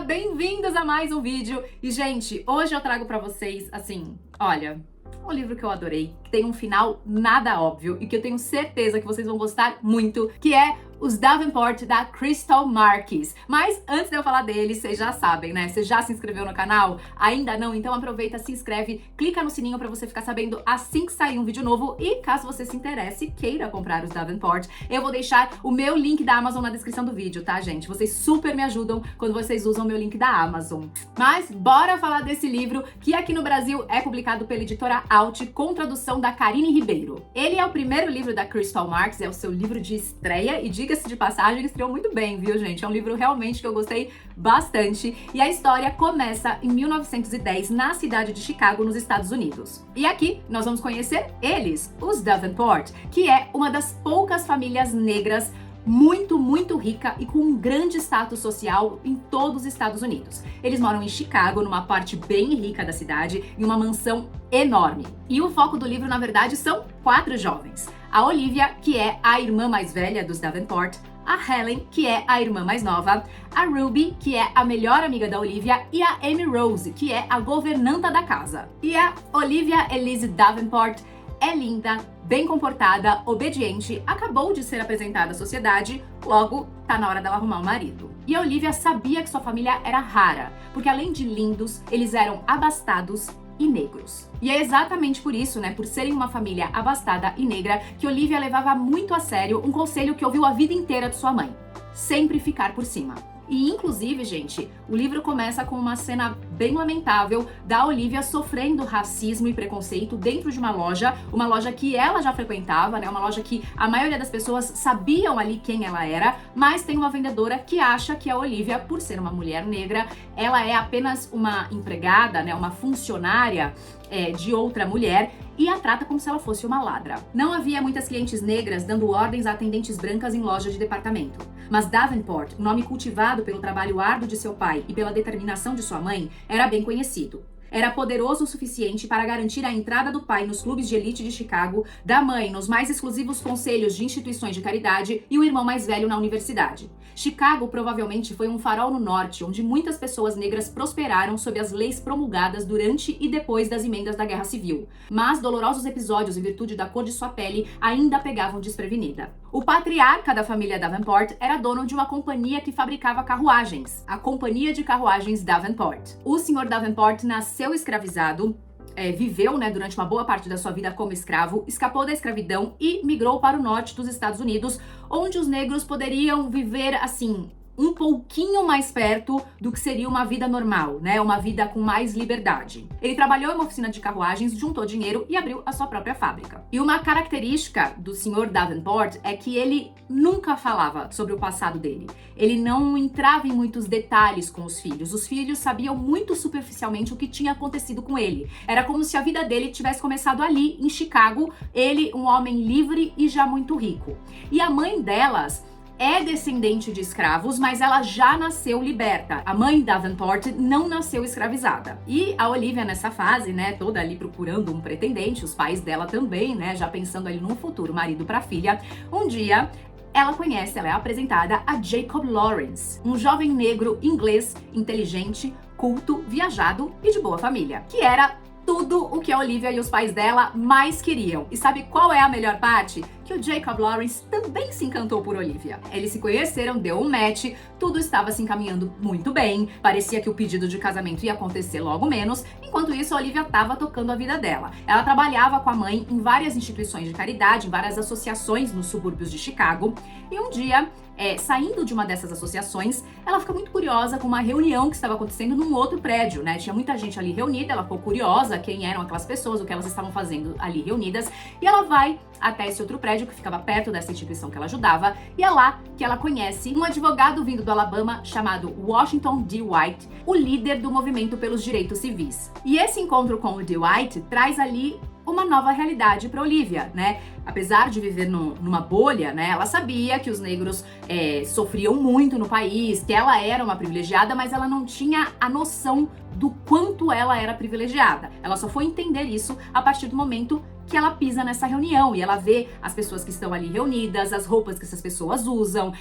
bem-vindos a mais um vídeo. E, gente, hoje eu trago pra vocês, assim, olha, um livro que eu adorei, que tem um final nada óbvio e que eu tenho certeza que vocês vão gostar muito, que é Os Davenport, da Crystal Marquis. Mas antes de eu falar deles, vocês já sabem, né? Você já se inscreveu no canal? Ainda não? Então aproveita, se inscreve, clica no sininho pra você ficar sabendo assim que sair um vídeo novo. E caso você se interesse, queira comprar os Davenport, eu vou deixar o meu link da Amazon na descrição do vídeo, tá, gente? Vocês super me ajudam quando vocês usam o meu link da Amazon. Mas bora falar desse livro, que aqui no Brasil é publicado pela editora Alt, com tradução da Karine Ribeiro. Ele é o primeiro livro da Crystal Marquis, é o seu livro de estreia e diga-se de passagem, estreou muito bem, viu, gente? É um livro realmente que eu gostei bastante. E a história começa em 1910, na cidade de Chicago, nos Estados Unidos. E aqui nós vamos conhecer eles, os Davenport, que é uma das poucas famílias negras muito rica e com um grande status social em todos os Estados Unidos. Eles moram em Chicago, numa parte bem rica da cidade, em uma mansão enorme. E o foco do livro, na verdade, são 4 jovens. A Olivia, que é a irmã mais velha dos Davenport, a Helen, que é a irmã mais nova, a Ruby, que é a melhor amiga da Olivia, e a Amy Rose, que é a governanta da casa. E a Olivia Elise Davenport é linda, bem comportada, obediente, acabou de ser apresentada à sociedade, logo tá na hora dela arrumar um marido. E a Olivia sabia que sua família era rara, porque além de lindos, eles eram abastados e negros. E é exatamente por isso, né, por serem uma família abastada e negra, que Olivia levava muito a sério um conselho que ouviu a vida inteira de sua mãe: sempre ficar por cima. E, inclusive, gente, o livro começa com uma cena bem lamentável da Olivia sofrendo racismo e preconceito dentro de uma loja que ela já frequentava, né? Uma loja que a maioria das pessoas sabiam ali quem ela era, mas tem uma vendedora que acha que a Olivia, por ser uma mulher negra, ela é apenas uma empregada, né? Uma funcionária de outra mulher, e a trata como se ela fosse uma ladra. Não havia muitas clientes negras dando ordens a atendentes brancas em loja de departamento. Mas Davenport, um nome cultivado pelo trabalho árduo de seu pai e pela determinação de sua mãe, era bem conhecido. Era poderoso o suficiente para garantir a entrada do pai nos clubes de elite de Chicago, da mãe nos mais exclusivos conselhos de instituições de caridade e o irmão mais velho na universidade. Chicago provavelmente foi um farol no norte, onde muitas pessoas negras prosperaram sob as leis promulgadas durante e depois das emendas da Guerra Civil. Mas dolorosos episódios em virtude da cor de sua pele ainda a pegavam desprevenida. O patriarca da família Davenport era dono de uma companhia que fabricava carruagens, a Companhia de Carruagens Davenport. O Sr. Davenport nasceu escravizado, viveu, né, durante uma boa parte da sua vida como escravo, escapou da escravidão e migrou para o norte dos Estados Unidos, onde os negros poderiam viver, assim, um pouquinho mais perto do que seria uma vida normal, né? Uma vida com mais liberdade. Ele trabalhou em uma oficina de carruagens, juntou dinheiro e abriu a sua própria fábrica. E uma característica do Sr. Davenport é que ele nunca falava sobre o passado dele. Ele não entrava em muitos detalhes com os filhos. Os filhos sabiam muito superficialmente o que tinha acontecido com ele. Era como se a vida dele tivesse começado ali, em Chicago, ele, um homem livre e já muito rico. E a mãe delas é descendente de escravos, mas ela já nasceu liberta. A mãe Davenport não nasceu escravizada. E a Olivia, nessa fase, né, toda ali procurando um pretendente, os pais dela também, né, já pensando ali num futuro marido para a filha, um dia ela é apresentada a Jacob Lawrence, um jovem negro inglês, inteligente, culto, viajado e de boa família, que era tudo o que a Olivia e os pais dela mais queriam. E sabe qual é a melhor parte? Que o Jacob Lawrence também se encantou por Olivia. Eles se conheceram, deu um match, tudo estava se encaminhando muito bem, parecia que o pedido de casamento ia acontecer logo menos. Enquanto isso, a Olivia estava tocando a vida dela. Ela trabalhava com a mãe em várias instituições de caridade, em várias associações nos subúrbios de Chicago, e um dia, saindo de uma dessas associações, ela fica muito curiosa com uma reunião que estava acontecendo num outro prédio, né? Tinha muita gente ali reunida, ela ficou curiosa quem eram aquelas pessoas, o que elas estavam fazendo ali reunidas, e ela vai até esse outro prédio que ficava perto dessa instituição que ela ajudava, e é lá que ela conhece um advogado vindo do Alabama chamado Washington D. White, o líder do movimento pelos direitos civis. E esse encontro com o D. White traz ali uma nova realidade para Olivia, né? Apesar de viver numa bolha, né, ela sabia que os negros sofriam muito no país, que ela era uma privilegiada, mas ela não tinha a noção do quanto ela era privilegiada. Ela só foi entender isso a partir do momento que ela pisa nessa reunião e ela vê as pessoas que estão ali reunidas, as roupas que essas pessoas usam,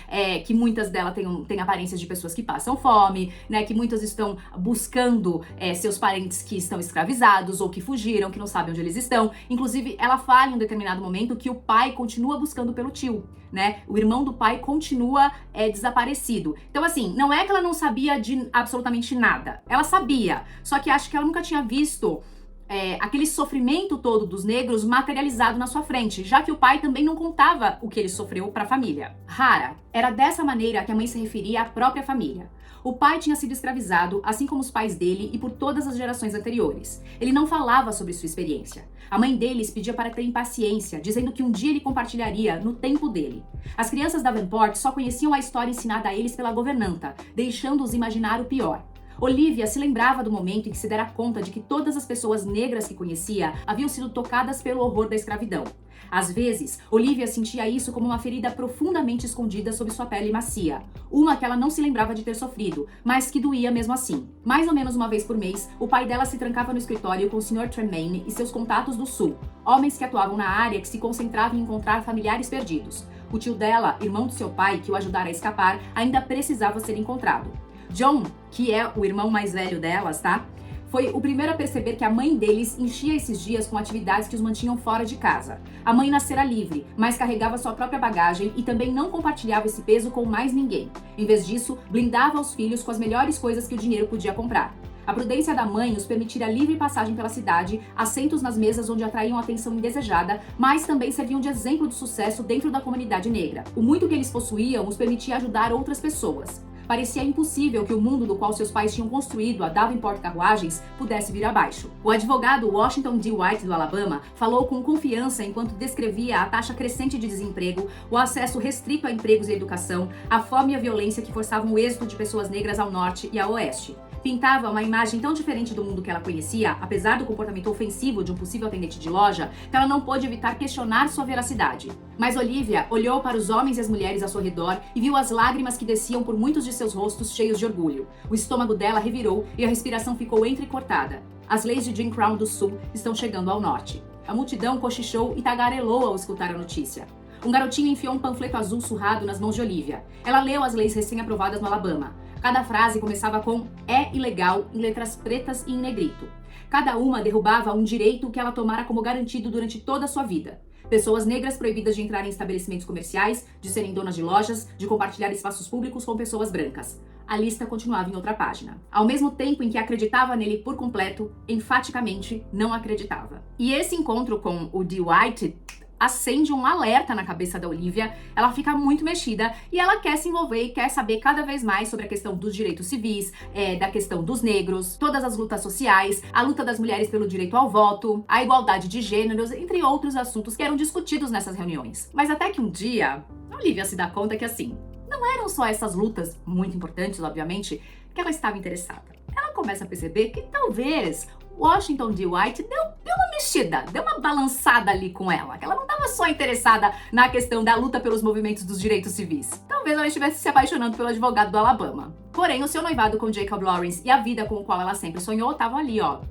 que muitas delas têm aparências de pessoas que passam fome, né, que muitas estão buscando seus parentes que estão escravizados ou que fugiram, que não sabem onde eles estão. Inclusive, ela fala em um determinado momento que o pai continua buscando pelo tio, né? O irmão do pai continua desaparecido. Então, assim, não é que ela não sabia de absolutamente nada. Ela sabia, só que acho que ela nunca tinha visto aquele sofrimento todo dos negros materializado na sua frente, já que o pai também não contava o que ele sofreu para a família. Rara, era dessa maneira que a mãe se referia à própria família. O pai tinha sido escravizado, assim como os pais dele e por todas as gerações anteriores. Ele não falava sobre sua experiência. A mãe deles pedia para terem paciência, dizendo que um dia ele compartilharia no tempo dele. As crianças da Davenport só conheciam a história ensinada a eles pela governanta, deixando-os imaginar o pior. Olivia se lembrava do momento em que se dera conta de que todas as pessoas negras que conhecia haviam sido tocadas pelo horror da escravidão. Às vezes, Olivia sentia isso como uma ferida profundamente escondida sob sua pele macia. Uma que ela não se lembrava de ter sofrido, mas que doía mesmo assim. Mais ou menos uma vez por mês, o pai dela se trancava no escritório com o Sr. Tremaine e seus contatos do Sul, homens que atuavam na área que se concentravam em encontrar familiares perdidos. O tio dela, irmão do seu pai, que o ajudara a escapar, ainda precisava ser encontrado. John, que é o irmão mais velho delas, tá? Foi o primeiro a perceber que a mãe deles enchia esses dias com atividades que os mantinham fora de casa. A mãe nascera livre, mas carregava sua própria bagagem e também não compartilhava esse peso com mais ninguém. Em vez disso, blindava os filhos com as melhores coisas que o dinheiro podia comprar. A prudência da mãe os permitira livre passagem pela cidade, assentos nas mesas onde atraíam atenção indesejada, mas também serviam de exemplo de sucesso dentro da comunidade negra. O muito que eles possuíam os permitia ajudar outras pessoas. Parecia impossível que o mundo do qual seus pais tinham construído a Davenport Carruagens pudesse vir abaixo. O advogado Washington D. White, do Alabama, falou com confiança enquanto descrevia a taxa crescente de desemprego, o acesso restrito a empregos e educação, a fome e a violência que forçavam o êxodo de pessoas negras ao norte e ao oeste. Pintava uma imagem tão diferente do mundo que ela conhecia, apesar do comportamento ofensivo de um possível atendente de loja, que ela não pôde evitar questionar sua veracidade. Mas Olivia olhou para os homens e as mulheres ao seu redor e viu as lágrimas que desciam por muitos de seus rostos cheios de orgulho. O estômago dela revirou e a respiração ficou entrecortada. As leis de Jim Crow do Sul estão chegando ao norte. A multidão cochichou e tagarelou ao escutar a notícia. Um garotinho enfiou um panfleto azul surrado nas mãos de Olivia. Ela leu as leis recém-aprovadas no Alabama. Cada frase começava com "é ilegal" em letras pretas e em negrito. Cada uma derrubava um direito que ela tomara como garantido durante toda a sua vida. Pessoas negras proibidas de entrar em estabelecimentos comerciais, de serem donas de lojas, de compartilhar espaços públicos com pessoas brancas. A lista continuava em outra página. Ao mesmo tempo em que acreditava nele por completo, enfaticamente não acreditava. E esse encontro com o D. White acende um alerta na cabeça da Olivia. Ela fica muito mexida e ela quer se envolver e quer saber cada vez mais sobre a questão dos direitos civis, da questão dos negros, todas as lutas sociais, a luta das mulheres pelo direito ao voto, a igualdade de gêneros, entre outros assuntos que eram discutidos nessas reuniões. Mas até que um dia, a Olivia se dá conta que assim, não eram só essas lutas, muito importantes, obviamente, que ela estava interessada. Ela começa a perceber que talvez Washington D. White deu uma mexida, deu uma balançada ali com ela, que ela não estava só interessada na questão da luta pelos movimentos dos direitos civis. Talvez ela estivesse se apaixonando pelo advogado do Alabama. Porém, o seu noivado com Jacob Lawrence e a vida com o qual ela sempre sonhou estavam ali, ó,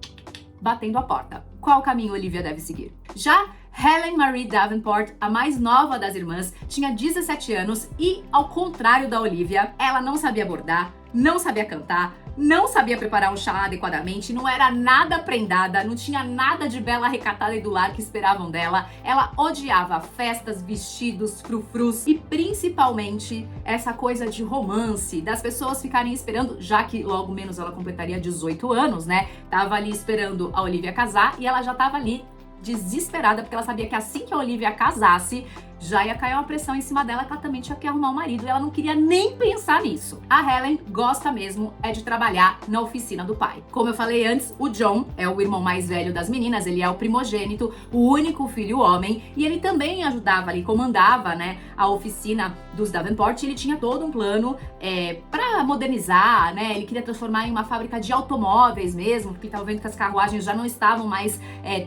batendo a porta. Qual caminho Olivia deve seguir? Já Helen Marie Davenport, a mais nova das irmãs, tinha 17 anos e, ao contrário da Olivia, ela não sabia bordar, não sabia cantar, não sabia preparar um chá adequadamente, não era nada prendada, não tinha nada de bela, recatada e do lar que esperavam dela. Ela odiava festas, vestidos, frufrus e principalmente essa coisa de romance, das pessoas ficarem esperando, já que logo menos ela completaria 18 anos, né? Tava ali esperando a Olivia casar e ela já tava ali desesperada, porque ela sabia que assim que a Olivia casasse, já ia cair uma pressão em cima dela que ela também tinha que arrumar um marido e ela não queria nem pensar nisso. A Helen gosta mesmo de trabalhar na oficina do pai. Como eu falei antes, o John é o irmão mais velho das meninas, ele é o primogênito, o único filho homem, e ele também ajudava ali, comandava, né, a oficina dos Davenport. Ele tinha todo um plano para modernizar, né, ele queria transformar em uma fábrica de automóveis mesmo, porque estava vendo que as carruagens já não estavam mais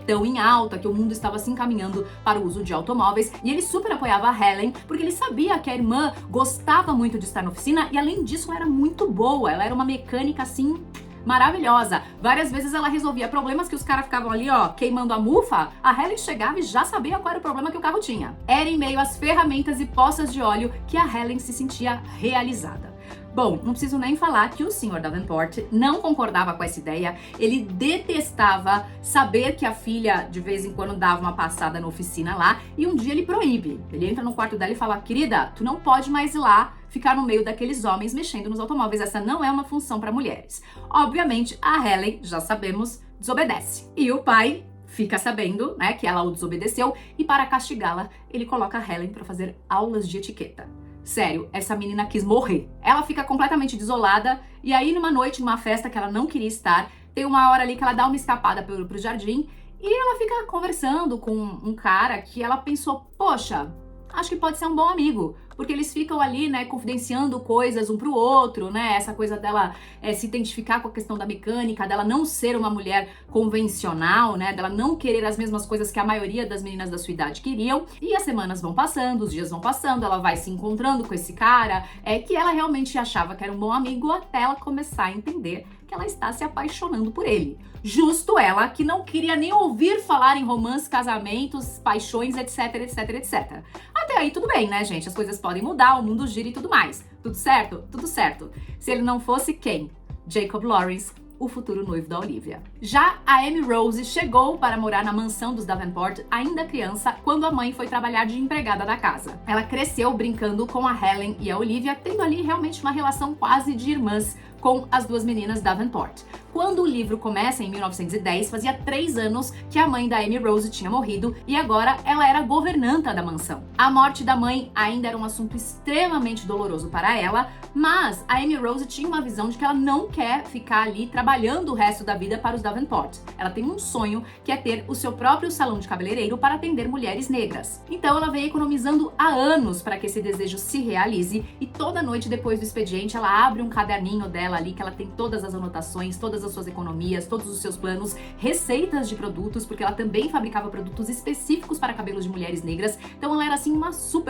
tão em alta, que o mundo estava se encaminhando para o uso de automóveis, e ele super apoiava a Helen, porque ele sabia que a irmã gostava muito de estar na oficina, e além disso ela era muito boa, ela era uma mecânica assim maravilhosa. Várias vezes ela resolvia problemas que os caras ficavam ali, ó, queimando a mufa. A Helen chegava e já sabia qual era o problema que o carro tinha. Era em meio às ferramentas e poças de óleo que a Helen se sentia realizada. Bom, não preciso nem falar que o Sr. Davenport não concordava com essa ideia. Ele detestava saber que a filha de vez em quando dava uma passada na oficina lá, e um dia ele proíbe. Ele entra no quarto dela e fala: querida, tu não pode mais ir lá ficar no meio daqueles homens mexendo nos automóveis. Essa não é uma função para mulheres. Obviamente, a Helen, já sabemos, desobedece. E o pai fica sabendo, né, que ela o desobedeceu, e para castigá-la, ele coloca a Helen para fazer aulas de etiqueta. Sério, essa menina quis morrer. Ela fica completamente desolada, e aí numa noite, numa festa que ela não queria estar, tem uma hora ali que ela dá uma escapada pro jardim, e ela fica conversando com um cara que ela pensou: poxa, acho que pode ser um bom amigo, porque eles ficam ali, né, confidenciando coisas um pro outro, né, essa coisa dela se identificar com a questão da mecânica, dela não ser uma mulher convencional, né, dela não querer as mesmas coisas que a maioria das meninas da sua idade queriam. E as semanas vão passando, os dias vão passando, ela vai se encontrando com esse cara, que ela realmente achava que era um bom amigo, até ela começar a entender que ela está se apaixonando por ele. Justo ela, que não queria nem ouvir falar em romance, casamentos, paixões, etc, etc, etc. Até aí tudo bem, né, gente? As coisas podem mudar, o mundo gira e tudo mais. Tudo certo? Tudo certo. Se ele não fosse quem? Jacob Lawrence, o futuro noivo da Olivia. Já a Amy Rose chegou para morar na mansão dos Davenport ainda criança, quando a mãe foi trabalhar de empregada da casa. Ela cresceu brincando com a Helen e a Olivia, tendo ali realmente uma relação quase de irmãs com as duas meninas Davenport. Quando o livro começa, em 1910, fazia 3 anos que a mãe da Amy Rose tinha morrido e agora ela era governanta da mansão. A morte da mãe ainda era um assunto extremamente doloroso para ela, mas a Amy Rose tinha uma visão de que ela não quer ficar ali trabalhando o resto da vida para os Davenport. Ela tem um sonho, que é ter o seu próprio salão de cabeleireiro para atender mulheres negras. Então ela vem economizando há anos para que esse desejo se realize, e toda noite depois do expediente ela abre um caderninho dela ali, que ela tem todas as anotações, todas as suas economias, todos os seus planos, receitas de produtos, porque ela também fabricava produtos específicos para cabelos de mulheres negras. Então ela era assim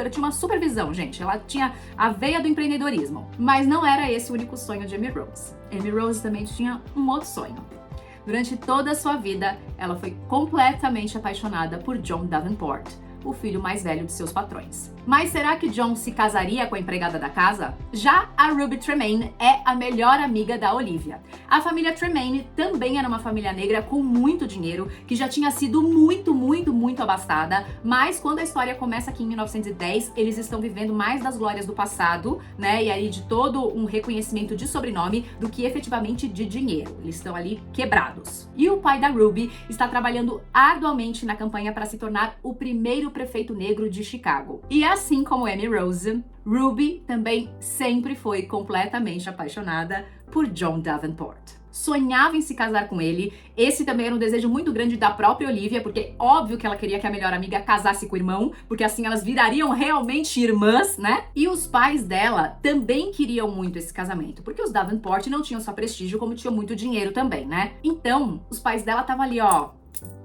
tinha uma supervisão, gente. Ela tinha a veia do empreendedorismo. Mas não era esse o único sonho de Amy Rose. Amy Rose também tinha um outro sonho. Durante toda a sua vida, ela foi completamente apaixonada por John Davenport, o filho mais velho de seus patrões. Mas será que John se casaria com a empregada da casa? Já a Ruby Tremaine é a melhor amiga da Olivia. A família Tremaine também era uma família negra com muito dinheiro, que já tinha sido muito abastada, mas quando a história começa aqui em 1910, eles estão vivendo mais das glórias do passado, né, e aí de todo um reconhecimento de sobrenome do que efetivamente de dinheiro. Eles estão ali quebrados. E o pai da Ruby está trabalhando arduamente na campanha para se tornar o primeiro prefeito negro de Chicago. E assim como Amy Rose, Ruby também sempre foi completamente apaixonada por John Davenport. Sonhava em se casar com ele. Esse também era um desejo muito grande da própria Olivia, porque óbvio que ela queria que a melhor amiga casasse com o irmão, porque assim elas virariam realmente irmãs, né? E os pais dela também queriam muito esse casamento, porque os Davenport não tinham só prestígio, como tinham muito dinheiro também, né? Então, os pais dela estavam ali, ó,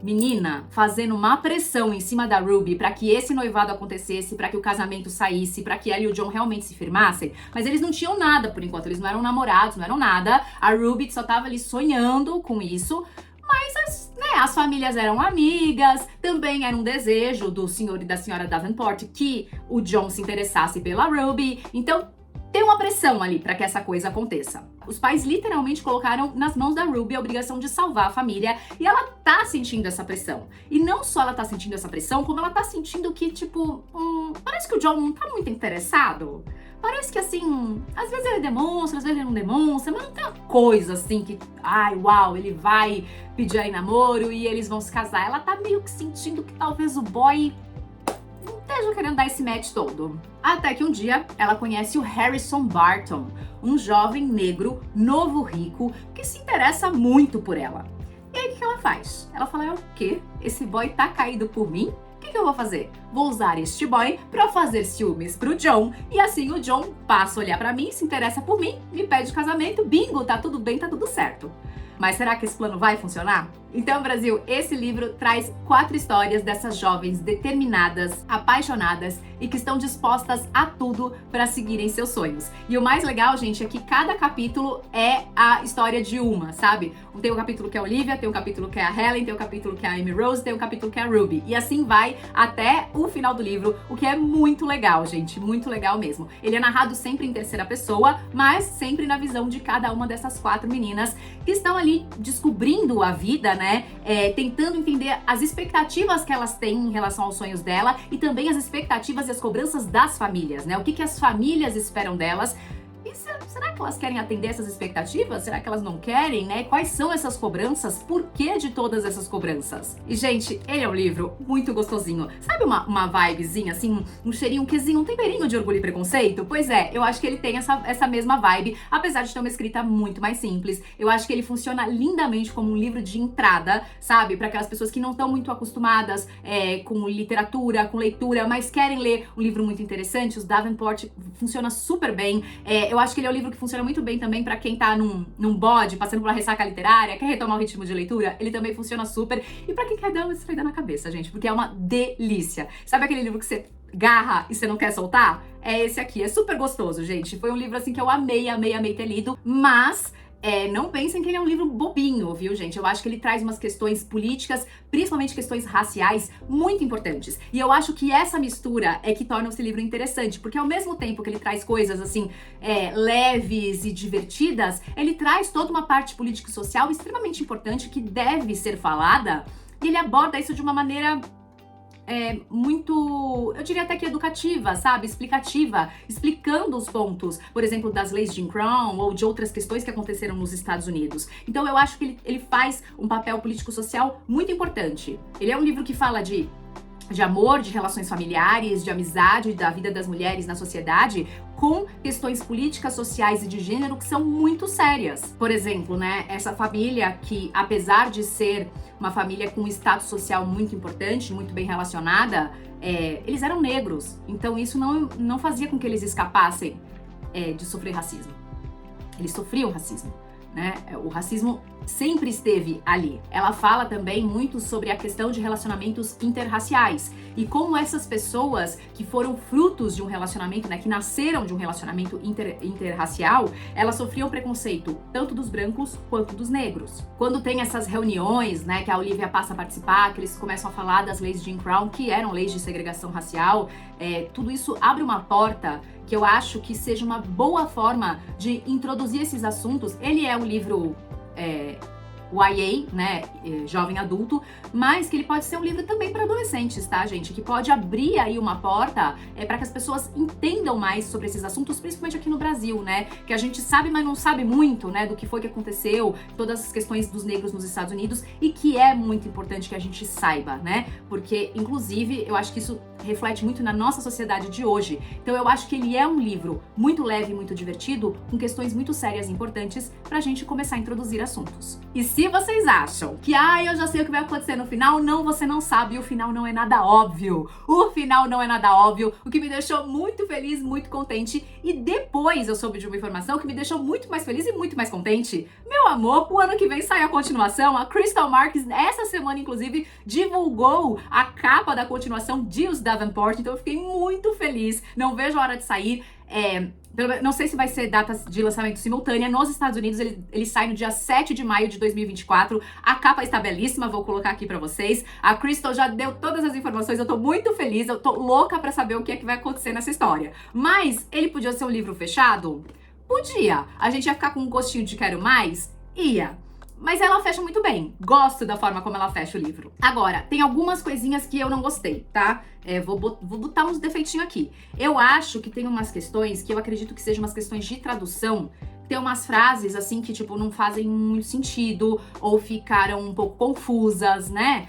menina, fazendo uma pressão em cima da Ruby para que esse noivado acontecesse, para que o casamento saísse, para que ela e o John realmente se firmassem. Mas eles não tinham nada por enquanto, eles não eram namorados, não eram nada. A Ruby só tava ali sonhando com isso. Mas as famílias eram amigas, também era um desejo do senhor e da senhora Davenport que o John se interessasse pela Ruby. Então, tem uma pressão ali para que essa coisa aconteça. Os pais literalmente colocaram nas mãos da Ruby a obrigação de salvar a família, e ela tá sentindo essa pressão. E não só ela tá sentindo essa pressão, como ela tá sentindo que, tipo, parece que o John não tá muito interessado. Parece que, assim, às vezes ele demonstra, às vezes ele não demonstra, mas não tem uma coisa, assim, que, ai, uau, ele vai pedir aí namoro e eles vão se casar. Ela tá meio que sentindo que talvez o boy não colégio, querendo dar esse match todo. Até que um dia ela conhece o Harrison Barton, um jovem negro, novo, rico, que se interessa muito por ela. E aí o que ela faz? Ela fala, é o quê? Esse boy tá caído por mim? O que eu vou fazer? Vou usar este boy pra fazer ciúmes pro John, e assim o John passa a olhar pra mim, se interessa por mim, me pede casamento, bingo, tá tudo bem, tá tudo certo. Mas será que esse plano vai funcionar? Então, Brasil, esse livro traz 4 histórias dessas jovens determinadas, apaixonadas e que estão dispostas a tudo para seguirem seus sonhos. E o mais legal, gente, é que cada capítulo é a história de uma, sabe? Tem um capítulo que é a Olivia, tem um capítulo que é a Helen, tem um capítulo que é a Amy Rose, tem um capítulo que é a Ruby. E assim vai até o final do livro, o que é muito legal, gente, muito legal mesmo. Ele é narrado sempre em terceira pessoa, mas sempre na visão de cada uma dessas 4 meninas que estão ali descobrindo a vida, né? Tentando entender as expectativas que elas têm em relação aos sonhos dela e também as expectativas e as cobranças das famílias, né? O que as famílias esperam delas. E será que elas querem atender essas expectativas? Será que elas não querem, né? Quais são essas cobranças? Por que de todas essas cobranças? E, gente, ele é um livro muito gostosinho. Sabe uma vibezinha, assim, um cheirinho, um quezinho, um temperinho de Orgulho e Preconceito? Pois é, eu acho que ele tem essa mesma vibe, apesar de ter uma escrita muito mais simples. Eu acho que ele funciona lindamente como um livro de entrada, sabe? Para aquelas pessoas que não estão muito acostumadas com literatura, com leitura, mas querem ler um livro muito interessante. Os Davenport funciona super bem. Eu acho que ele é um livro que funciona muito bem também pra quem tá num bode, passando por uma ressaca literária, quer retomar o ritmo de leitura, ele também funciona super. E pra quem quer dar uma distraída na cabeça, gente, porque é uma delícia. Sabe aquele livro que você garra e você não quer soltar? É esse aqui, é super gostoso, gente. Foi um livro assim que eu amei ter lido, mas não pensem que ele é um livro bobinho, viu, gente? Eu acho que ele traz umas questões políticas, principalmente questões raciais, muito importantes. E eu acho que essa mistura é que torna esse livro interessante, porque ao mesmo tempo que ele traz coisas, assim, leves e divertidas, ele traz toda uma parte política e social extremamente importante que deve ser falada, e ele aborda isso de uma maneira muito, eu diria até que educativa, sabe? Explicativa, explicando os pontos, por exemplo, das leis de Jim Crow ou de outras questões que aconteceram nos Estados Unidos. Então eu acho que ele faz um papel político-social muito importante. Ele é um livro que fala de amor, de relações familiares, de amizade, da vida das mulheres na sociedade, com questões políticas, sociais e de gênero que são muito sérias. Por exemplo, né, essa família que, apesar de ser uma família com um status social muito importante, muito bem relacionada, eles eram negros. Então isso não fazia com que eles escapassem de sofrer racismo. Eles sofriam racismo, né? O racismo sempre esteve ali. Ela fala também muito sobre a questão de relacionamentos interraciais e como essas pessoas que foram frutos de um relacionamento, né, que nasceram de um relacionamento interracial, elas sofriam preconceito tanto dos brancos quanto dos negros. Quando tem essas reuniões, né, que a Olivia passa a participar, que eles começam a falar das leis de Jim Crow, que eram leis de segregação racial, tudo isso abre uma porta que eu acho que seja uma boa forma de introduzir esses assuntos. Ele é um livro YA, né, jovem adulto, mas que ele pode ser um livro também para adolescentes, tá, gente? Que pode abrir aí uma porta para que as pessoas entendam mais sobre esses assuntos, principalmente aqui no Brasil, né? Que a gente sabe, mas não sabe muito, né, do que foi que aconteceu, todas as questões dos negros nos Estados Unidos, e que é muito importante que a gente saiba, né? Porque, inclusive, eu acho que isso reflete muito na nossa sociedade de hoje. Então eu acho que ele é um livro muito leve, muito divertido, com questões muito sérias e importantes pra gente começar a introduzir assuntos. E se vocês acham que, eu já sei o que vai acontecer no final, não, você não sabe, o final não é nada óbvio. O final não é nada óbvio, o que me deixou muito feliz, muito contente, e depois eu soube de uma informação que me deixou muito mais feliz e muito mais contente. Meu amor, o ano que vem sai a continuação, a Crystal Marks, essa semana, inclusive, divulgou a capa da continuação de Os Davenport, então eu fiquei muito feliz, não vejo a hora de sair. Não sei se vai ser data de lançamento simultânea. Nos Estados Unidos ele sai no dia 7 de maio de 2024. A capa está belíssima, vou colocar aqui pra vocês. A Crystal já deu todas as informações, eu tô muito feliz, eu tô louca pra saber o que é que vai acontecer nessa história. Mas ele podia ser um livro fechado? Podia. A gente ia ficar com um gostinho de quero mais? Ia. Mas ela fecha muito bem. Gosto da forma como ela fecha o livro. Agora, tem algumas coisinhas que eu não gostei, tá? Vou botar uns defeitinhos aqui. Eu acho que tem umas questões que eu acredito que sejam umas questões de tradução ter umas frases, assim, que, tipo, não fazem muito sentido, ou ficaram um pouco confusas, né?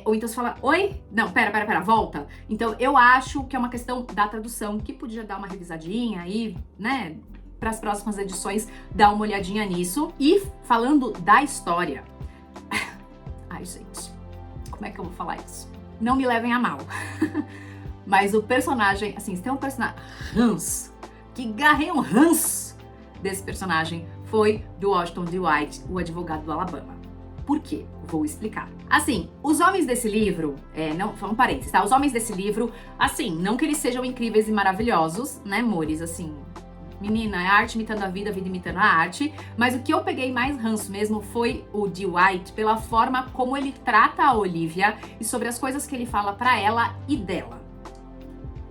Ou então você fala, oi? Não, pera, volta. Então, eu acho que é uma questão da tradução, que podia dar uma revisadinha aí, né? Para as próximas edições, dar uma olhadinha nisso. E falando da história... Ai, gente, como é que eu vou falar isso? Não me levem a mal. Mas o personagem, assim, se tem um personagem... Hans, que garrei um Hans desse personagem, foi do Washington Dwight, o advogado do Alabama. Por quê? Vou explicar. Assim, os homens desse livro, não, só um parênteses, tá? Os homens desse livro, assim, não que eles sejam incríveis e maravilhosos, né, amores, assim... Menina, é arte imitando a vida imitando a arte. Mas o que eu peguei mais ranço mesmo foi o Dwight, pela forma como ele trata a Olivia e sobre as coisas que ele fala pra ela e dela.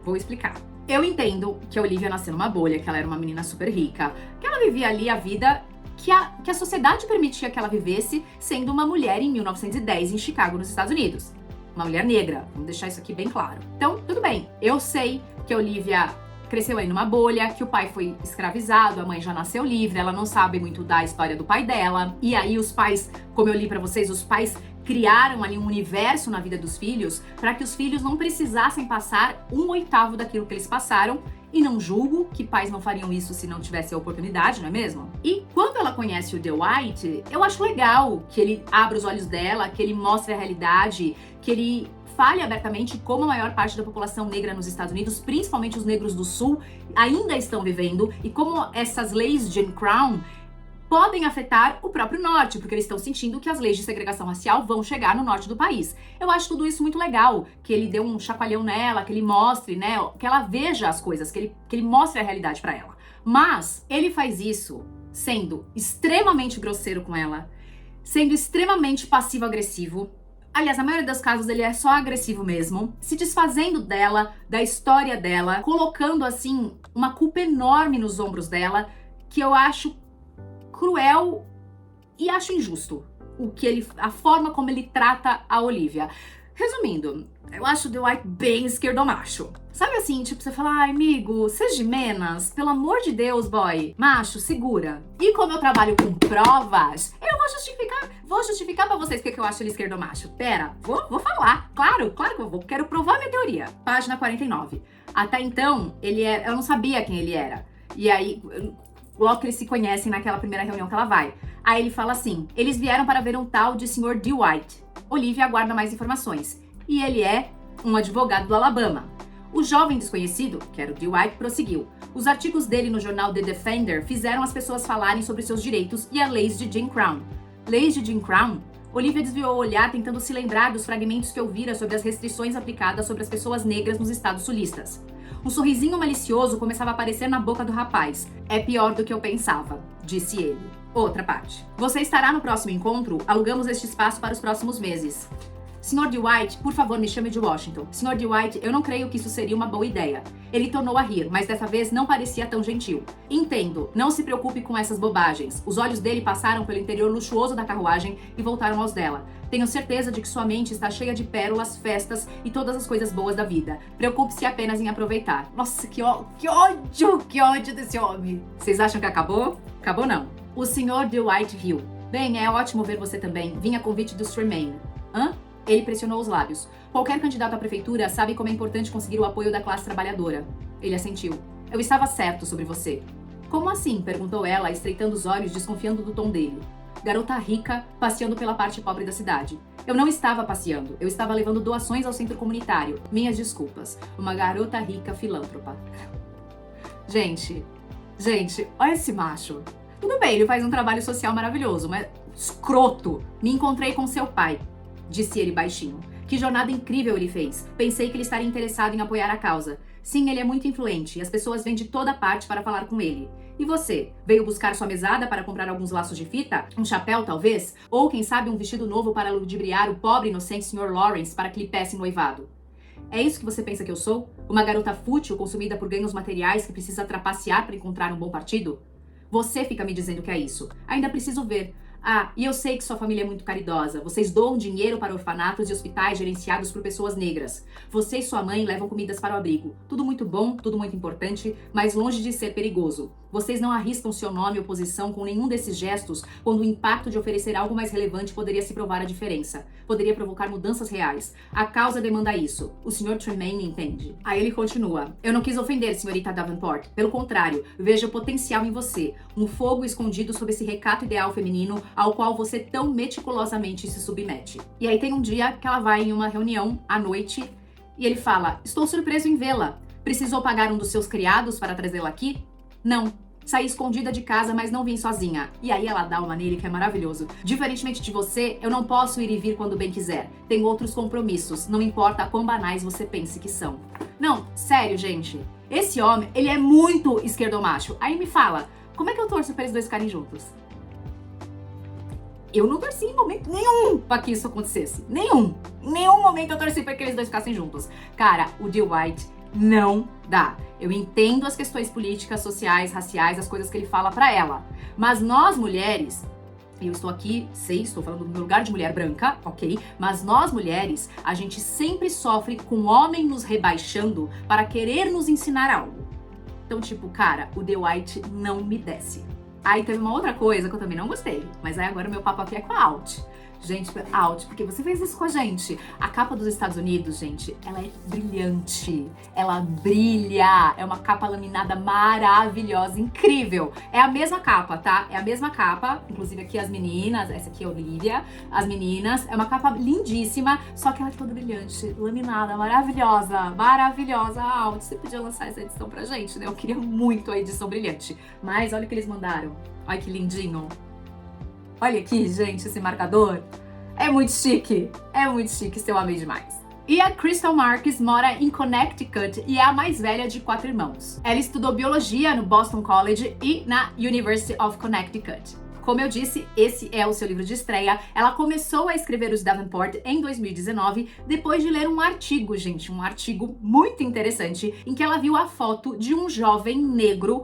Vou explicar. Eu entendo que a Olivia nasceu numa bolha, que ela era uma menina super rica, que ela vivia ali a vida que a sociedade permitia que ela vivesse, sendo uma mulher em 1910 em Chicago, nos Estados Unidos. Uma mulher negra, vamos deixar isso aqui bem claro. Então, tudo bem, eu sei que a Olivia cresceu aí numa bolha, que o pai foi escravizado, a mãe já nasceu livre, ela não sabe muito da história do pai dela. E aí os pais, como eu li pra vocês, os pais criaram ali um universo na vida dos filhos para que os filhos não precisassem passar 1/8 daquilo que eles passaram. E não julgo que pais não fariam isso se não tivesse a oportunidade, não é mesmo? E quando ela conhece o Dwight, eu acho legal que ele abra os olhos dela, que ele mostre a realidade, que ele fale abertamente como a maior parte da população negra nos Estados Unidos, principalmente os negros do Sul, ainda estão vivendo e como essas leis Jim Crow podem afetar o próprio norte, porque eles estão sentindo que as leis de segregação racial vão chegar no norte do país. Eu acho tudo isso muito legal, que ele dê um chacoalhão nela, que ele mostre, né, que ela veja as coisas, que ele mostre a realidade pra ela. Mas ele faz isso sendo extremamente grosseiro com ela, sendo extremamente passivo-agressivo. Aliás, na maioria dos casos ele é só agressivo mesmo, se desfazendo dela, da história dela, colocando assim uma culpa enorme nos ombros dela, que eu acho cruel e acho injusto a forma como ele trata a Olivia. Resumindo, eu acho o Dwight bem esquerdomacho. Sabe assim, tipo, você fala, ai, amigo, seja de menos, pelo amor de Deus, boy. Macho, segura. E como eu trabalho com provas, eu vou justificar pra vocês porque eu acho ele esquerdomacho. Pera, vou falar. Claro que eu vou. Quero provar minha teoria. Página 49. Até então, eu não sabia quem ele era. E aí, logo que eles se conhecem naquela primeira reunião que ela vai. Aí ele fala assim, eles vieram para ver um tal de Sr. Dwight. Olivia aguarda mais informações. E ele é um advogado do Alabama. O jovem desconhecido, que era o Dwight, prosseguiu. Os artigos dele no jornal The Defender fizeram as pessoas falarem sobre seus direitos e as leis de Jim Crow. Leis de Jim Crow? Olivia desviou o olhar tentando se lembrar dos fragmentos que ouvira sobre as restrições aplicadas sobre as pessoas negras nos estados sulistas. Um sorrisinho malicioso começava a aparecer na boca do rapaz. É pior do que eu pensava, disse ele. Outra parte. Você estará no próximo encontro? Alugamos este espaço para os próximos meses. Sr. Dwight, por favor, me chame de Washington. Sr. Dwight, eu não creio que isso seria uma boa ideia. Ele tornou a rir, mas dessa vez não parecia tão gentil. Entendo, não se preocupe com essas bobagens. Os olhos dele passaram pelo interior luxuoso da carruagem e voltaram aos dela. Tenho certeza de que sua mente está cheia de pérolas, festas e todas as coisas boas da vida. Preocupe-se apenas em aproveitar. Nossa, que ódio desse homem. Vocês acham que acabou? Acabou não. O Sr. Dwight riu. Bem, é ótimo ver você também. Vim a convite dos Tremaine. Hã? Ele pressionou os lábios. Qualquer candidato à prefeitura sabe como é importante conseguir o apoio da classe trabalhadora. Ele assentiu. Eu estava certo sobre você. Como assim? Perguntou ela, estreitando os olhos, desconfiando do tom dele. Garota rica, passeando pela parte pobre da cidade. Eu não estava passeando, eu estava levando doações ao centro comunitário. Minhas desculpas. Uma garota rica filântropa. Gente, olha esse macho. Tudo bem, ele faz um trabalho social maravilhoso, mas escroto. Me encontrei com seu pai, disse ele baixinho. Que jornada incrível ele fez. Pensei que ele estaria interessado em apoiar a causa. Sim, ele é muito influente e as pessoas vêm de toda parte para falar com ele. E você? Veio buscar sua mesada para comprar alguns laços de fita? Um chapéu, talvez? Ou, quem sabe, um vestido novo para ludibriar o pobre inocente Sr. Lawrence para que lhe peça noivado? É isso que você pensa que eu sou? Uma garota fútil consumida por ganhos materiais que precisa trapacear para encontrar um bom partido? Você fica me dizendo que é isso. Ainda preciso ver. Ah, e eu sei que sua família é muito caridosa. Vocês doam dinheiro para orfanatos e hospitais gerenciados por pessoas negras. Você e sua mãe levam comidas para o abrigo. Tudo muito bom, tudo muito importante, mas longe de ser perigoso. Vocês não arriscam seu nome ou posição com nenhum desses gestos quando o impacto de oferecer algo mais relevante poderia se provar a diferença. Poderia provocar mudanças reais. A causa demanda isso. O Sr. Tremaine entende. Aí ele continua. Eu não quis ofender, senhorita Davenport. Pelo contrário, vejo o potencial em você. Um fogo escondido sob esse recato ideal feminino ao qual você tão meticulosamente se submete. E aí tem um dia que ela vai em uma reunião à noite e ele fala: estou surpreso em vê-la. Precisou pagar um dos seus criados para trazê-la aqui? Não. Saí escondida de casa, mas não vim sozinha. E aí ela dá uma nele que é maravilhoso. Diferentemente de você, eu não posso ir e vir quando bem quiser. Tenho outros compromissos, não importa quão banais você pense que são. Não, sério, gente. Esse homem, ele é muito esquerdomacho. Aí me fala, como é que eu torço pra eles dois ficarem juntos? Eu não torci em momento nenhum pra que isso acontecesse. Nenhum. Em nenhum momento eu torci pra que eles dois ficassem juntos. Cara, o Dwight não dá. Eu entendo as questões políticas, sociais, raciais, as coisas que ele fala pra ela. Mas nós mulheres, eu estou aqui, estou falando do meu lugar de mulher branca, ok? Mas nós mulheres, a gente sempre sofre com o homem nos rebaixando para querer nos ensinar algo. Então, tipo, cara, o Dwight não me desce. Aí teve uma outra coisa que eu também não gostei, mas aí agora o meu papo aqui é com a Out. Gente, Out, porque você fez isso com a gente. A capa dos Estados Unidos, gente, ela é brilhante. Ela brilha. É uma capa laminada maravilhosa, incrível. É a mesma capa, tá? É a mesma capa. Inclusive aqui as meninas, essa aqui é a Olivia, as meninas. É uma capa lindíssima, só que ela é toda brilhante, laminada, maravilhosa. Maravilhosa, Out. Você podia lançar essa edição pra gente, né? Eu queria muito a edição brilhante. Mas olha o que eles mandaram. Olha que lindinho. Olha aqui, gente, esse marcador. É muito chique, eu amei demais. E a Crystal Marks mora em Connecticut e é a mais velha de 4 irmãos. Ela estudou biologia no Boston College e na University of Connecticut. Como eu disse, esse é o seu livro de estreia. Ela começou a escrever os Davenport em 2019, depois de ler um artigo, gente, um artigo muito interessante, em que ela viu a foto de um jovem negro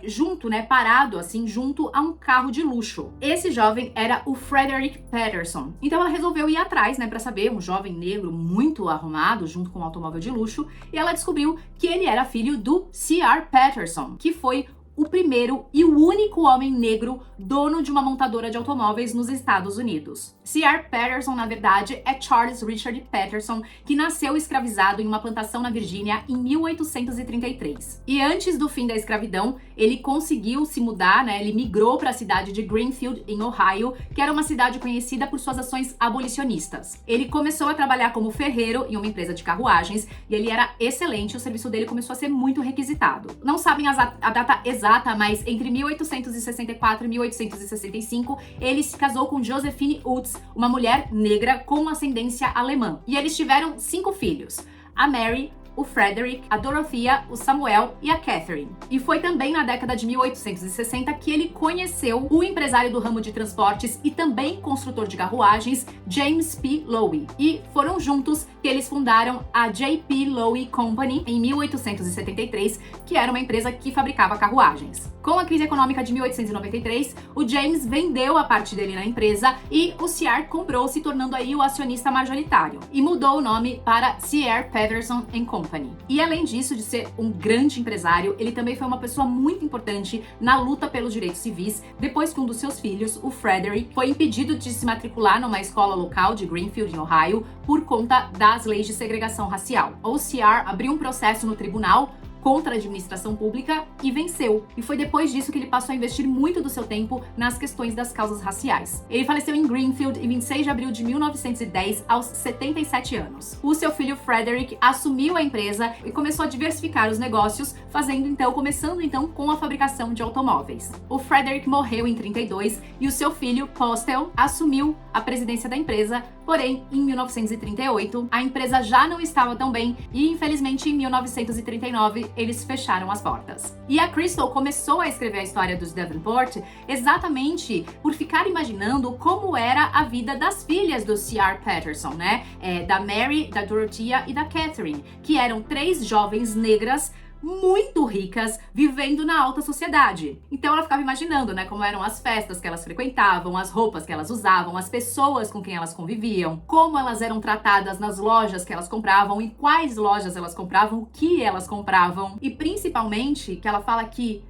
junto, né, parado assim, junto a um carro de luxo. Esse jovem era o Frederick Patterson. Então ela resolveu ir atrás, né, para saber, um jovem negro muito arrumado, junto com um automóvel de luxo, e ela descobriu que ele era filho do C.R. Patterson, que foi o primeiro e o único homem negro dono de uma montadora de automóveis nos Estados Unidos. C.R. Patterson, na verdade, é Charles Richard Patterson, que nasceu escravizado em uma plantação na Virgínia em 1833. E antes do fim da escravidão, ele conseguiu se mudar, né? Ele migrou para a cidade de Greenfield, em Ohio, que era uma cidade conhecida por suas ações abolicionistas. Ele começou a trabalhar como ferreiro em uma empresa de carruagens e ele era excelente, o serviço dele começou a ser muito requisitado. Não sabem a data exata, mas entre 1864 e 1865, ele se casou com Josephine Utz, uma mulher negra com ascendência alemã. E eles tiveram 5 filhos: a Mary, o Frederick, a Dorothea, o Samuel e a Catherine. E foi também na década de 1860 que ele conheceu o empresário do ramo de transportes e também construtor de carruagens, James P. Loewy. E foram juntos que eles fundaram a J.P. Loewy Company em 1873, que era uma empresa que fabricava carruagens. Com a crise econômica de 1893, o James vendeu a parte dele na empresa e o C.R. comprou, se tornando aí o acionista majoritário. E mudou o nome para C.R. Patterson Company. E além disso, de ser um grande empresário, ele também foi uma pessoa muito importante na luta pelos direitos civis, depois que um dos seus filhos, o Frederick, foi impedido de se matricular numa escola local de Greenfield, em Ohio, por conta das leis de segregação racial. O C.R. abriu um processo no tribunal contra a administração pública e venceu. E foi depois disso que ele passou a investir muito do seu tempo nas questões das causas raciais. Ele faleceu em Greenfield em 26 de abril de 1910, aos 77 anos. O seu filho Frederick assumiu a empresa e começou a diversificar os negócios, começando então com a fabricação de automóveis. O Frederick morreu em 32 e o seu filho Postel assumiu a presidência da empresa, porém em 1938 a empresa já não estava tão bem e infelizmente em 1939 eles fecharam as portas. E a Crystal começou a escrever a história dos Davenport exatamente por ficar imaginando como era a vida das filhas do C.R. Patterson, né? Da Mary, da Dorothea e da Catherine, que eram 3 jovens negras muito ricas, vivendo na alta sociedade. Então ela ficava imaginando, né, como eram as festas que elas frequentavam, as roupas que elas usavam, as pessoas com quem elas conviviam, como elas eram tratadas nas lojas que elas compravam, em quais lojas elas compravam, o que elas compravam. E principalmente que ela fala que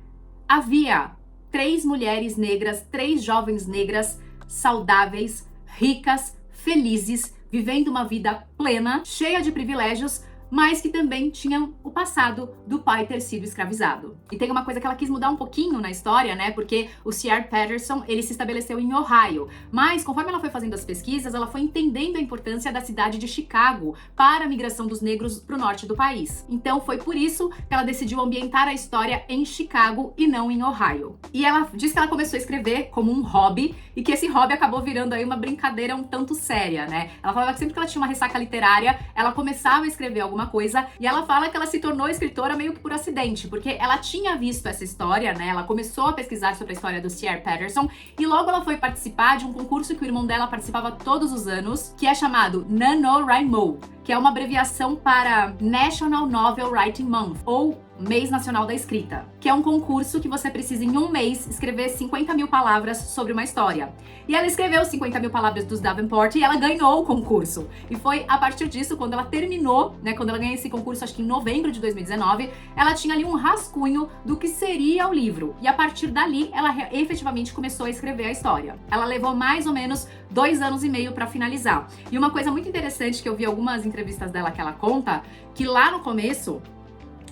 havia 3 mulheres negras, 3 jovens negras, saudáveis, ricas, felizes, vivendo uma vida plena, cheia de privilégios, mas que também tinham o passado do pai ter sido escravizado. E tem uma coisa que ela quis mudar um pouquinho na história, né? Porque o C.R. Patterson, ele se estabeleceu em Ohio. Mas, conforme ela foi fazendo as pesquisas, ela foi entendendo a importância da cidade de Chicago para a migração dos negros para o norte do país. Então, foi por isso que ela decidiu ambientar a história em Chicago e não em Ohio. E ela diz que ela começou a escrever como um hobby e que esse hobby acabou virando aí uma brincadeira um tanto séria, né? Ela falava que sempre que ela tinha uma ressaca literária, ela começava a escrever alguma coisa, e ela fala que ela se tornou escritora meio que por acidente, porque ela tinha visto essa história, né? Ela começou a pesquisar sobre a história do C.R. Patterson e logo ela foi participar de um concurso que o irmão dela participava todos os anos, que é chamado NaNoWriMo, que é uma abreviação para National Novel Writing Month, ou Mês Nacional da Escrita, que é um concurso que você precisa em um mês escrever 50 mil palavras sobre uma história. E ela escreveu 50 mil palavras dos Davenport e ela ganhou o concurso. E foi a partir disso, quando ela terminou, né, quando ela ganhou esse concurso, acho que em novembro de 2019, ela tinha ali um rascunho do que seria o livro. E a partir dali, ela efetivamente começou a escrever a história. Ela levou mais ou menos 2 anos e meio para finalizar. E uma coisa muito interessante que eu vi algumas entrevistas dela que ela conta, que lá no começo,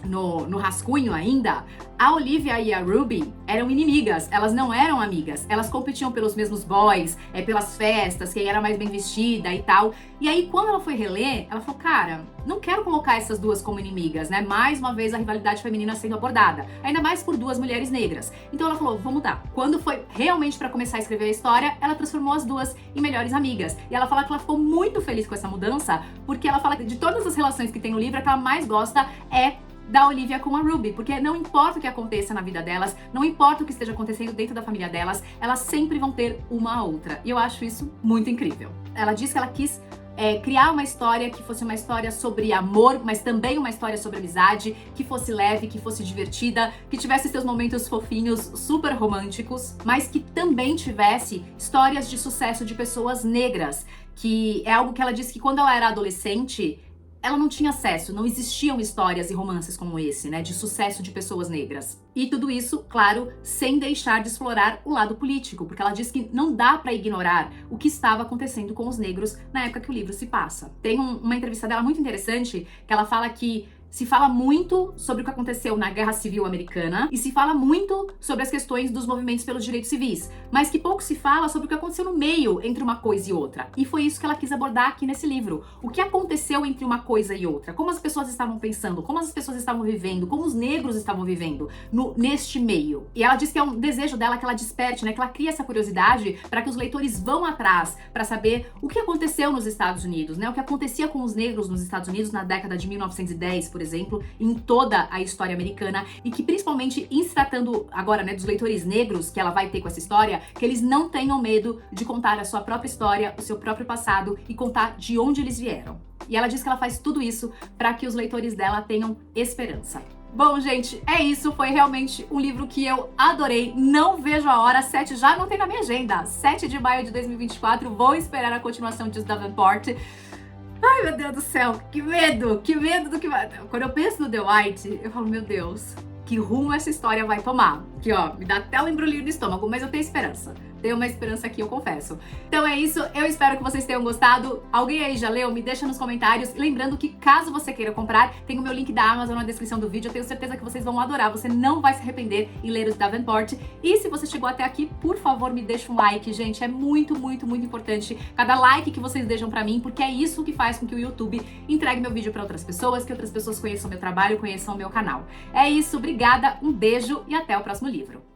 no rascunho ainda, a Olivia e a Ruby eram inimigas, elas não eram amigas, elas competiam pelos mesmos boys, pelas festas, quem era mais bem vestida e tal. E aí, quando ela foi reler, ela falou, cara, não quero colocar essas duas como inimigas, né? Mais uma vez a rivalidade feminina sendo abordada, ainda mais por 2 mulheres negras. Então ela falou, vou mudar. Quando foi realmente pra começar a escrever a história, ela transformou as duas em melhores amigas. E ela fala que ela ficou muito feliz com essa mudança, porque ela fala que de todas as relações que tem no livro, a que ela mais gosta é da Olivia com a Ruby, porque não importa o que aconteça na vida delas, não importa o que esteja acontecendo dentro da família delas, elas sempre vão ter uma a outra. E eu acho isso muito incrível. Ela disse que ela quis criar uma história que fosse uma história sobre amor, mas também uma história sobre amizade, que fosse leve, que fosse divertida, que tivesse seus momentos fofinhos, super românticos, mas que também tivesse histórias de sucesso de pessoas negras, que é algo que ela disse que quando ela era adolescente, ela não tinha acesso, não existiam histórias e romances como esse, né, de sucesso de pessoas negras. E tudo isso, claro, sem deixar de explorar o lado político, porque ela diz que não dá pra ignorar o que estava acontecendo com os negros na época que o livro se passa. Tem uma entrevista dela muito interessante, que ela fala que se fala muito sobre o que aconteceu na Guerra Civil Americana e se fala muito sobre as questões dos movimentos pelos direitos civis, mas que pouco se fala sobre o que aconteceu no meio entre uma coisa e outra. E foi isso que ela quis abordar aqui nesse livro. O que aconteceu entre uma coisa e outra? Como as pessoas estavam pensando? Como as pessoas estavam vivendo? Como os negros estavam vivendo neste meio? E ela diz que é um desejo dela que ela desperte, né? Que ela cria essa curiosidade para que os leitores vão atrás para saber o que aconteceu nos Estados Unidos, né? O que acontecia com os negros nos Estados Unidos na década de 1910, por exemplo, em toda a história americana, e que principalmente em se tratando agora, né, dos leitores negros que ela vai ter com essa história, que eles não tenham medo de contar a sua própria história, o seu próprio passado e contar de onde eles vieram. E ela diz que ela faz tudo isso para que os leitores dela tenham esperança. Bom, gente, é isso. Foi realmente um livro que eu adorei. Não vejo a hora. 7 já não tem na minha agenda. 7 de maio de 2024. Vou esperar a continuação de Os Davenport. Ai, meu Deus do céu, que medo do que vai... Quando eu penso no Dwight, eu falo, meu Deus, que rumo essa história vai tomar? Que, ó, me dá até um embrulhinho no estômago, mas eu tenho esperança. Tenho uma esperança aqui, eu confesso. Então é isso, eu espero que vocês tenham gostado. Alguém aí já leu? Me deixa nos comentários. Lembrando que caso você queira comprar, tem o meu link da Amazon na descrição do vídeo. Eu tenho certeza que vocês vão adorar, você não vai se arrepender em ler Os Davenport. E se você chegou até aqui, por favor, me deixa um like, gente. É muito, muito, muito importante cada like que vocês deixam pra mim, porque é isso que faz com que o YouTube entregue meu vídeo pra outras pessoas, que outras pessoas conheçam meu trabalho, conheçam o meu canal. É isso, obrigada, um beijo e até o próximo livro.